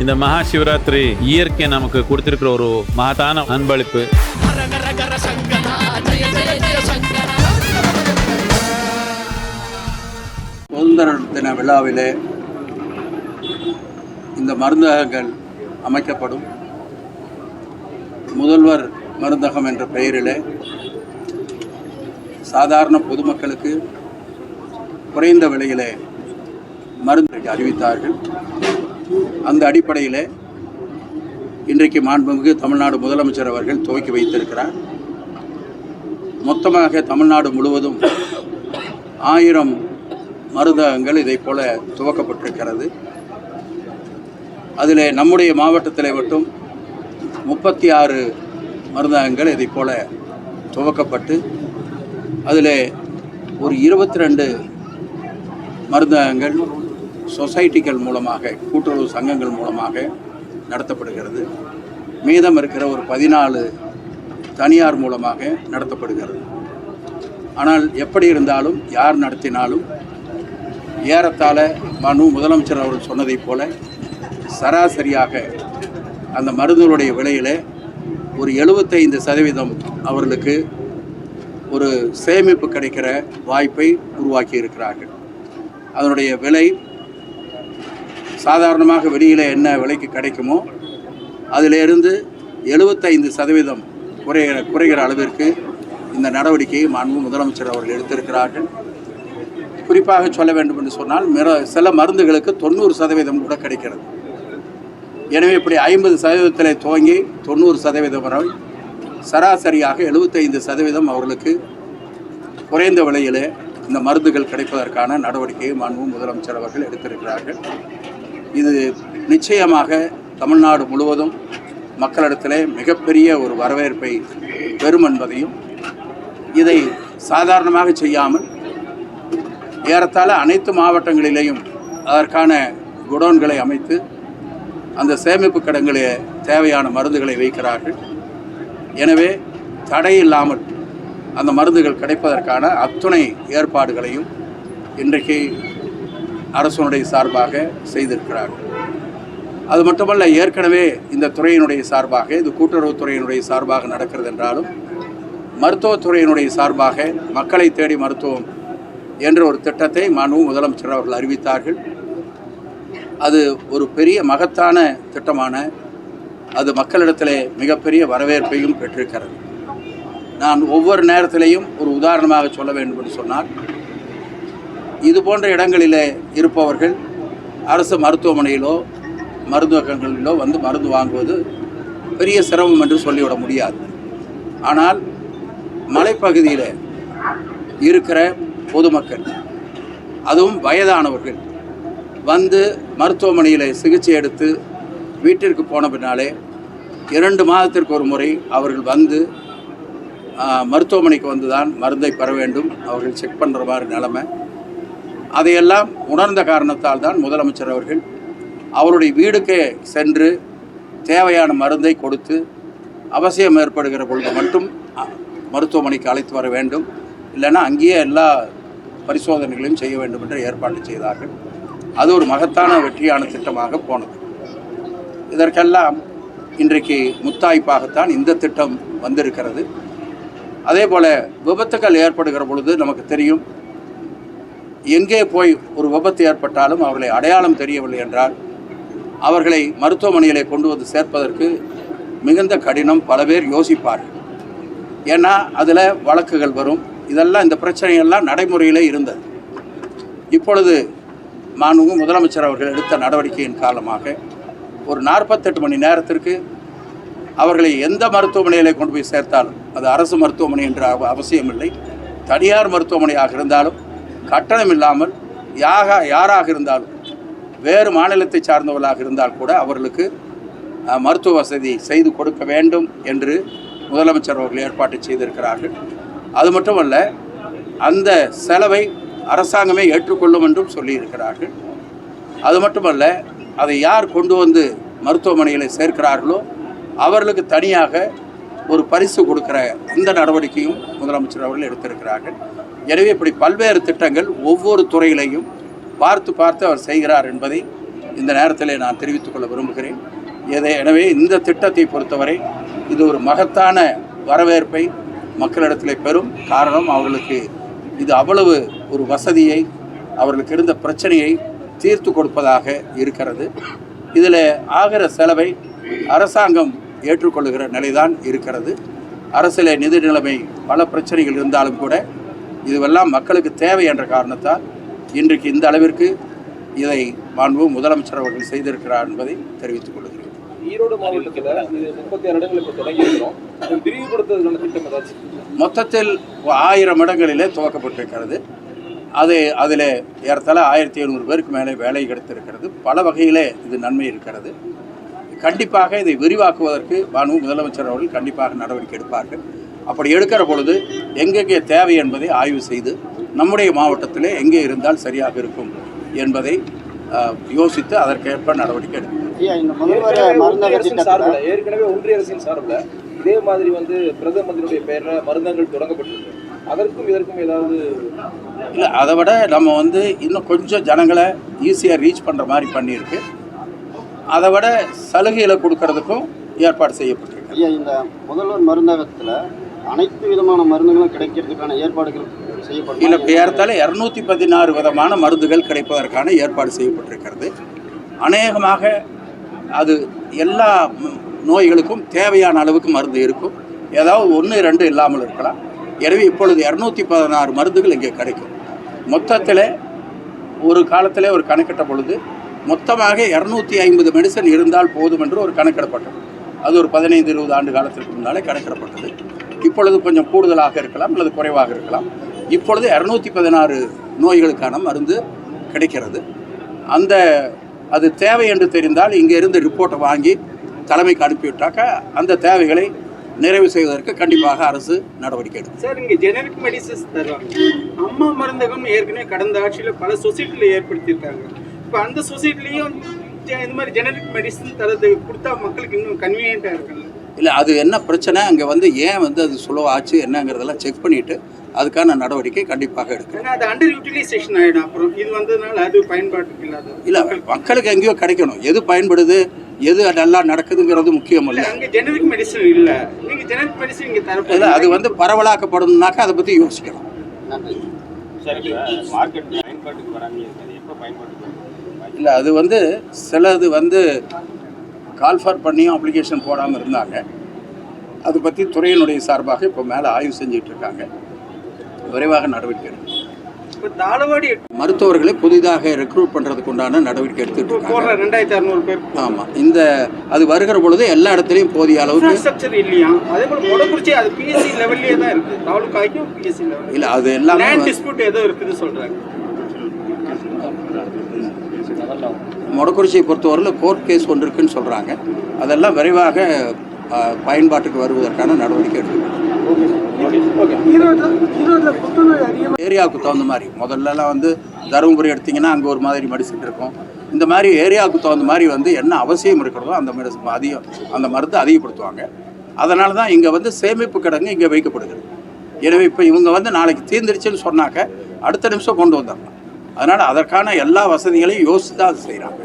இந்த மகா சிவராத்திரி இயற்கை நமக்கு கொடுத்திருக்கிற ஒரு மகத்தான அன்பளிப்பு. சுதந்திர தின விழாவிலே இந்த மருந்தகங்கள் அமைக்கப்படும். முதல்வர் மருந்தகம் என்ற பெயரிலே சாதாரண பொதுமக்களுக்கு குறைந்த விலையிலே மருந்து அறிவித்தார்கள். அந்த அடிப்படையில் இன்றைக்கு மாண்புமிகு தமிழ்நாடு முதலமைச்சர் அவர்கள் துவக்கி வைத்திருக்கிறார். மொத்தமாக தமிழ்நாடு முழுவதும் 1000 மருந்தகங்கள் இதை போல துவக்கப்பட்டிருக்கிறது. அதில் நம்முடைய மாவட்டத்தில் மட்டும் 36 மருந்தகங்கள் இதை போல துவக்கப்பட்டு அதில் ஒரு 22 மருந்தகங்கள் சொசைட்டிகள் மூலமாக, கூட்டுறவு சங்கங்கள் மூலமாக நடத்தப்படுகிறது. மீதம் இருக்கிற ஒரு 14 தனியார் மூலமாக நடத்தப்படுகிறது. ஆனால் எப்படி இருந்தாலும் யார் நடத்தினாலும் ஏறத்தாழ முதலமைச்சர் அவர்கள் சொன்னதைப் போல சராசரியாக அந்த மருந்துகளுடைய விலையில் ஒரு 75% அவர்களுக்கு ஒரு சேமிப்பு கிடைக்கிற வாய்ப்பை உருவாக்கி இருக்கிறார்கள். அதனுடைய விலை சாதாரணமாக வெளியில் என்ன விலைக்கு கிடைக்குமோ அதிலிருந்து 75% குறைகிற அளவிற்கு இந்த நடவடிக்கையை மாண்பு முதலமைச்சர் அவர்கள் எடுத்திருக்கிறார்கள். குறிப்பாக சொல்ல வேண்டும் என்று சொன்னால் சில மருந்துகளுக்கு 90% கூட கிடைக்கிறது. எனவே இப்படி 50% துவங்கி 90% வரை சராசரியாக 75% அவர்களுக்கு குறைந்த விலையில் இந்த மருந்துகள் கிடைப்பதற்கான நடவடிக்கையை மாண்பு முதலமைச்சர் அவர்கள் எடுத்திருக்கிறார்கள். இது நிச்சயமாக தமிழ்நாடு முழுவதும் மக்களிடத்திலே மிகப்பெரிய ஒரு வரவேற்பை பெறும் என்பதையும், இதை சாதாரணமாக செய்யாமல் ஏறத்தாழ அனைத்து மாவட்டங்களிலேயும் அதற்கான குடோன்களை அமைத்து அந்த சேமிப்பு கிடங்களிலே தேவையான மருந்துகளை வைக்கிறார்கள். எனவே தடையில்லாமல் அந்த மருந்துகள் கிடைப்பதற்கான அத்துணை ஏற்பாடுகளையும் இன்றைக்கு அரசுனுடைய சார்பாக செய்திருக்கிறார்கள். அது மட்டுமல்ல, ஏற்கனவே இந்த துறையினுடைய சார்பாக, இது கூட்டுறவுத்துறையினுடைய சார்பாக நடக்கிறது என்றாலும் மருத்துவத்துறையினுடைய சார்பாக மக்களை தேடி மருத்துவம் என்ற ஒரு திட்டத்தை மாண்பு முதலமைச்சர் அவர்கள் அறிவித்தார்கள். அது ஒரு பெரிய மகத்தான திட்டமான அது மக்களிடத்திலே மிகப்பெரிய வரவேற்பையும் பெற்றிருக்கிறது. நான் ஒவ்வொரு நேரத்திலையும் ஒரு உதாரணமாக சொல்ல வேண்டும் என்று சொன்னால், இது போன்ற இடங்களிலே இருப்பவர்கள் அரசு மருத்துவமனையிலோ மருந்தகங்களிலோ வந்து மருந்து வாங்குவது பெரிய சிரமம் என்று சொல்லிவிட முடியாது. ஆனால் மலைப்பகுதியில் இருக்கிற பொதுமக்கள், அதுவும் வயதானவர்கள் வந்து மருத்துவமனையில் சிகிச்சை எடுத்து வீட்டிற்கு போன பின்னாலே 2 மாதத்திற்கு ஒரு முறை அவர்கள் வந்து மருத்துவமனைக்கு வந்து தான் மருந்தை பெற வேண்டும். அவர்கள் செக் பண்ணுற மாதிரி நிலைமை. அதையெல்லாம் உணர்ந்த காரணத்தால் தான் முதலமைச்சர் அவர்கள் அவருடைய வீடுக்கே சென்று தேவையான மருந்தை கொடுத்து அவசியம் ஏற்படுகிற பொழுது மட்டும் மருத்துவமனைக்கு அழைத்து வர வேண்டும், இல்லைன்னா அங்கேயே எல்லா பரிசோதனைகளையும் செய்ய வேண்டும் என்று ஏற்பாடு செய்தார்கள். அது ஒரு மகத்தான வெற்றியான திட்டமாக போனது. இதற்கெல்லாம் இன்றைக்கு முத்தாய்ப்பாகத்தான் இந்த திட்டம் வந்திருக்கிறது. அதே போல் விபத்துக்கள் ஏற்படுகிற பொழுது நமக்கு தெரியும், எங்கே போய் ஒரு விபத்து ஏற்பட்டாலும் அவர்களை அடையாளம் தெரியவில்லை என்றால் அவர்களை மருத்துவமனையிலே கொண்டு வந்து சேர்ப்பதற்கு மிகுந்த கடினம். பல பேர் யோசிப்பார்கள். ஏன்னா அதில் வழக்குகள் வரும். இதெல்லாம் இந்த பிரச்சனையெல்லாம் நடைமுறையில் இருந்தது. இப்பொழுது மாண்புமிகு முதலமைச்சர் அவர்கள் எடுத்த நடவடிக்கையின் காரணமாக ஒரு 48 மணி நேரத்திற்கு அவர்களை எந்த மருத்துவமனையில் கொண்டு போய் சேர்த்தாலும், அது அரசு மருத்துவமனை என்ற அவசியமில்லை, தனியார் மருத்துவமனையாக இருந்தாலும் கட்டணம் இல்லாமல் யாராக இருந்தாலும், வேறு மாநிலத்தை சார்ந்தவர்களாக இருந்தால் கூட அவர்களுக்கு மருத்துவ வசதி செய்து கொடுக்க வேண்டும் என்று முதலமைச்சர் அவர்கள் ஏற்பாடு செய்திருக்கிறார்கள். அது மட்டுமல்ல, அந்த செலவை அரசாங்கமே ஏற்றுக்கொள்ளும் என்றும் சொல்லியிருக்கிறார்கள். அது மட்டுமல்ல, அதை யார் கொண்டு வந்து மருத்துவமனையில் சேர்க்கிறார்களோ அவர்களுக்கு தனியாக ஒரு பரிசு கொடுக்கிற அந்த நடவடிக்கையும் முதலமைச்சர் அவர்கள் எடுத்திருக்கிறார்கள். எனவே இப்படி பல்வேறு திட்டங்கள் ஒவ்வொரு துறையிலையும் பார்த்து அவர் செய்கிறார் என்பதை இந்த நேரத்தில் நான் தெரிவித்துக் கொள்ள விரும்புகிறேன். எனவே இந்த திட்டத்தை பொறுத்தவரை இது ஒரு மகத்தான வரவேற்பை மக்களிடத்தில் பெறும். காரணம், அவர்களுக்கு இது அவ்வளவு ஒரு வசதியை, அவர்களுக்கு இருந்த பிரச்சனையை தீர்த்து கொடுப்பதாக இருக்கிறது. இதில் ஆகிற செலவை அரசாங்கம் ஏற்றுக்கொள்ளுகிற நிலைதான் இருக்கிறது. அரசியல் நிதி நிலைமை பல பிரச்சனைகள் இருந்தாலும் கூட இதுவெல்லாம் மக்களுக்கு தேவை என்ற காரணத்தால் இன்றைக்கு இந்த அளவிற்கு இதை மாண்பு முதலமைச்சர் அவர்கள் செய்திருக்கிறார் என்பதை தெரிவித்துக் கொள்கிறேன். ஈரோடு மாவட்டத்தில் 36 இடங்கள் இப்போ தொடங்கியிருக்கிறோம். விரிவுபடுத்துவதற்கான திட்டம் ஏதாச்சும்? மொத்தத்தில் 1000 இடங்களிலே துவக்கப்பட்டிருக்கிறது. அதில் ஏறத்தாழ 1700 பேருக்கு மேலே வேலை கிடைத்திருக்கிறது. பல வகையிலே இது நன்மை இருக்கிறது. கண்டிப்பாக இதை விரிவாக்குவதற்கு மாண்பு முதலமைச்சர் அவர்கள் கண்டிப்பாக நடவடிக்கை எடுப்பார்கள். அப்படி எடுக்கிற பொழுது எங்கெங்கே தேவை என்பதை ஆய்வு செய்து நம்முடைய மாவட்டத்திலே எங்கே இருந்தால் சரியாக இருக்கும் என்பதை யோசித்து அதற்கேற்ப நடவடிக்கை எடுக்கும். ஏற்கனவே ஒன்றிய அரசின் சார்பில் இதே மாதிரி பிரதம மந்திரியுடைய பெயரில் மருந்தகங்கள் தொடங்கப்பட்டிருக்கு. அதற்கும் இதற்கும் ஏதாவது இல்லை, அதை விட நம்ம இன்னும் கொஞ்சம் ஜனங்களை ஈஸியாக ரீச் பண்ணுற மாதிரி பண்ணியிருக்கு. அதை விட சலுகைகளை கொடுக்கறதுக்கும் ஏற்பாடு செய்யப்பட்டிருக்கு. ஐயா, இந்த முதல்வர் மருந்தகத்தில் அனைத்து விதமான மருந்துகளும் கிடைக்கிறதுக்கான ஏற்பாடுகள் செய்யப்படும். இல்லை, ஏறத்தாழ 216 விதமான மருந்துகள் கிடைப்பதற்கான ஏற்பாடு செய்யப்பட்டிருக்கிறது. அநேகமாக அது எல்லா நோய்களுக்கும் தேவையான அளவுக்கு மருந்து இருக்கும். ஏதாவது 1-2 இல்லாமல் இருக்கலாம். எனவே இப்பொழுது 216 மருந்துகள் இங்கே கிடைக்கும். மொத்தத்தில் ஒரு காலத்தில் ஒரு கணக்கிட்ட பொழுது மொத்தமாக 250 மெடிசன் இருந்தால் போதும் என்று ஒரு கணக்கிடப்பட்டது. அது ஒரு 15-20 ஆண்டு காலத்திற்கு முன்னாலே கணக்கிடப்பட்டது. இப்பொழுது கொஞ்சம் கூடுதலாக இருக்கலாம் அல்லது குறைவாக இருக்கலாம். இப்பொழுது 216 நோய்களுக்கான மருந்து கிடைக்கிறது. அது தேவை என்று தெரிந்தால் இங்கே இருந்து ரிப்போர்ட்டை வாங்கி தலைமைக்கு அனுப்பிவிட்டாக்க அந்த தேவைகளை நிறைவு செய்வதற்கு கண்டிப்பாக அரசு நடவடிக்கை எடுக்கும். சார், இங்கே ஜெனரிக் மெடிசன்ஸ் தருவாங்க. அம்மா மருந்தகம் ஏற்கனவே கடந்த ஆட்சியில் பல சொசைட்டியில் ஏற்படுத்தியிருக்காங்க. இப்போ அந்த சொசைட்டிலையும் இந்த மாதிரி ஜெனரிக் மெடிசன் தரது கொடுத்தா மக்களுக்கு இன்னும் கன்வீனியண்ட்டாக இருக்குங்க. இல்லை, அது என்ன பிரச்சனை, அங்கே ஏன் அது ஸ்லோ ஆச்சு என்னங்கிறதெல்லாம் செக் பண்ணிவிட்டு அதுக்கான நடவடிக்கை கண்டிப்பாக எடுக்கும். அது அண்டர் யூட்டிலைசேஷன் ஆகிடும். அப்புறம் இது வந்ததுனால அது பயன்பாட்டுக்கு இல்லாத. இல்லை, மக்களுக்கு எங்கேயோ கிடைக்கணும். எது பயன்படுது, எது நல்லா நடக்குதுங்கிறது முக்கியம் இல்லை. அங்கே ஜெனரிக் மெடிசன் இல்லை. நீங்கள் ஜெனரிக் மெடிசன் இங்கே தரப்போ இல்லை, அது பரவலாக்கப்படணும்னாக்கா அதை பற்றி யோசிக்கணும். இல்லை, அது சிலது கால்ஃபார் பண்ணியும் அப்ளிகேஷன் போடாமல் இருந்தாங்க. அதை பற்றி துறையினுடைய சார்பாக இப்போ மேலே ஆய்வு செஞ்சிட்ருக்காங்க. விரைவாக நடவடிக்கை எடுக்கும். இப்போ தாளவாடி மருத்துவர்களை புதிதாக ரெக்ரூட் பண்ணுறதுக்கு உண்டான நடவடிக்கை எடுத்துகிட்டு இருக்காங்க. 2600 பேர். ஆமாம், அது வருகிற பொழுது எல்லா இடத்துலையும் போதிய அளவுக்கு இன்ஃப்ராஸ்ட்ரக்சர் இல்லையா? அதே போல் மொடக்குறிச்சி அது பிஎஸ்சி லெவல்லே தான் இருக்குது. தாலுக்காய்க்கும் பிஎஸ்சி லெவல் இல்லை, அது எல்லாமே லேண்ட் டிஸ்பியூட் ஏதோ இருக்குதுன்னு சொல்கிறாங்க. மொடக்குறிச்சியை பொறுத்தவரையில் கோர்ட் கேஸ் ஒன்று இருக்குன்னு சொல்கிறாங்க. அதெல்லாம் விரைவாக பயன்பாட்டுக்கு வருவதற்கான நடவடிக்கை எடுக்கணும். ஏரியாவுக்கு தகுந்த மாதிரி முதல்லலாம் தருமபுரி எடுத்திங்கன்னா அங்கே ஒரு மாதிரி மெடிசன் இருக்கும். இந்த மாதிரி ஏரியாவுக்கு தகுந்த மாதிரி என்ன அவசியம் இருக்கிறதோ அந்த மெடிசன் அந்த மருந்து அதிகப்படுத்துவாங்க. அதனால தான் இங்கே சேமிப்பு கிடங்கு இங்கே வைக்கப்படுகிறது. எனவே இப்போ இவங்க நாளைக்கு தீர்ந்துருச்சுன்னு சொன்னாக்க அடுத்த நிமிஷம் கொண்டு வந்துடலாம். அதனால் அதற்கான எல்லா வசதிகளையும் யோசித்து தான் அது செய்கிறாங்க.